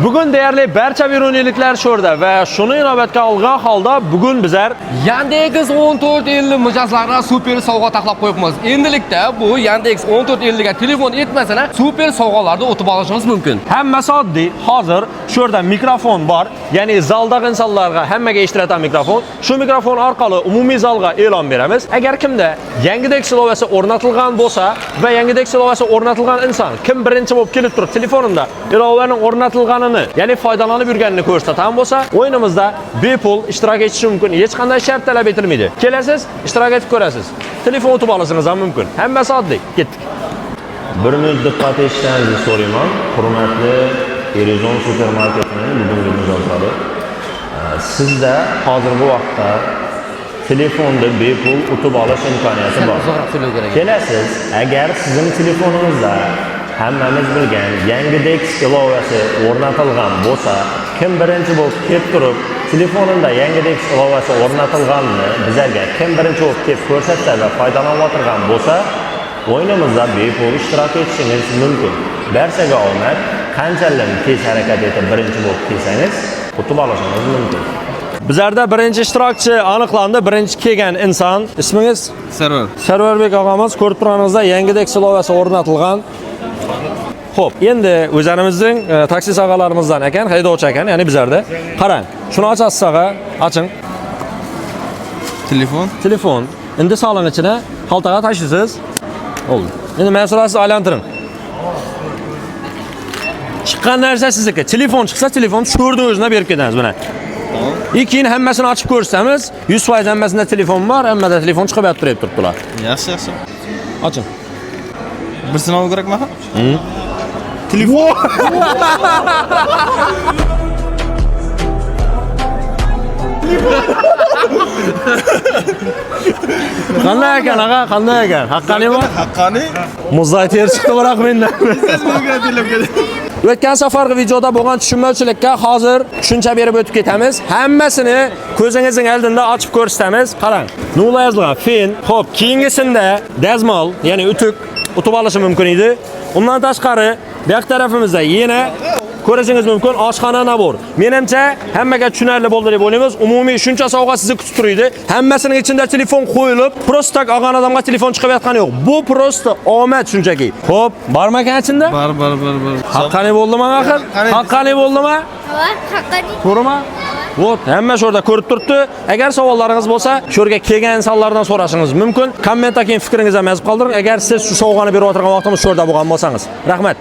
Bugun deyarli barcha viruneliklar sho'rda va shuni inobatga olgan holda bugun bizlar Yandex 1450 mijozlarga super sovg'a taklif qo'yibmiz. Endilikda bu Yandex 1450 ga telefon etmasana super sovg'alarda o'tib olishingiz mumkin. hammasi oddiy. Hozir sho'rda mikrofon bor, ya'ni zaldagi insonlarga hammaga eshittiradigan mikrofon. Shu mikrofon orqali umumiy zalga e'lon beramiz. Agar kimda Yandex ilovasi o'rnatilgan bo'lsa va Yandex ilovasi o'rnatilgan inson kim birinchi bo'lib kelib turib telefonida ilovaning o'rnatilganini, ya'ni foydalanib yurganini ko'rsatgan bo'lsa, o'yinimizda bepul ishtirok etish mumkin. Hech qanday shart talab etilmaydi. Kelasiz, ishtirok etib ko'rasiz. Telefon o'tib olishingiz ham mumkin. Hammasi oddiy. Ketdik. Bir minut diqqat etishingizni so'rayman. Hurmatli Erizon supermarketining bugungi mijozlari. Sizda hozirgi vaqtda telefonda bepul o'tib olish imkoniyati bor. Kelasiz, agar sizning telefoningizda hammamiz bilgan Yandex ilovasi o'rnatilgan bo'lsa, kim birinchi bo'lib kelib turib, telefonida Yandex ilovasi o'rnatilganini bizlarga kim birinchi bo'lib kelib ko'rsatsa va foydalanib o'tirgan bo'lsa, o'yinimizda bepul ishtirok etishingiz mumkin. Barchaga omad, qanchalik tez harakat etib birinchi bo'lib kelsangiz, o'tib olishingiz mumkin. Bizlarda birinchi ishtirokchi aniqlandi. Birinchi kelgan inson ismingiz? Sarvar. Sarvarbek og'amiz, ko'rib turganingizda Yandex ilovasi o'rnatilgan. Xo'p, endi o'zlarimizning taksi sag'alarimizdan ekan, haydovchi ekan, ya'ni bizlarda. Qarang, shuni ochasiz sag'a, oching. Telefon. Endi soling ichine, xaltaga tashlaysiz. Oldu. Endi men so'rasiz, aylantiring. Chiqqan narsa sizniki. Telefon chiqsa, telefon sho'rda o'zina berib ketamiz buni. Keyin hammasini ochib ko'rsamiz, 100% hammasida telefon bor, hammada telefon chiqib turibdilar. Yaxshi. Oching. Birsini olib kerakmi? Telefon. Qanday ekan, ağa? Qanday ekan? Haqqani bor? Haqqani? Muzday ter chiqdi biroq mendan. O'tgan safargi videoda bo'lgan tushunmovchilikka hozir tushuncha berib o'tib ketamiz. Hammasini ko'zingizning oldida ochib ko'rsatamiz. Qarang. Nima yozilgan? Fen. Xo'p, keyingisida dazmol, ya'ni o'tib olishi mumkin edi. Undan tashqari, bu yoq tarafimizda yana ko'rishingiz mumkin oshxona nabor. Menimcha hammaga tushunarli bo'ldi deb o'ylaymiz. Umumiy shuncha sovg'a sizni kutib turadi. Hammasining ichida telefon qo'yilib, prosta olgan odamga telefon chiqayotgani yo'q. Bu prosta omad shunchaki. Xo'p, bormi ekan ichida? Bor. Haqqani bo'ldimi axir? Haqqani bo'ldimi? Haqqani. To'g'rimi? Vot, hamma sho'rda ko'rib turibdi. Agar savollaringiz bo'lsa, sho'rga kelgan insonlardan so'rashingiz mumkin. Kommentda keyin fikringizni yozib qoldiring. Agar siz shu sovg'ani berib o'tirgan vaqtimiz sho'rda bo'lgan bo'lsangiz. Rahmat.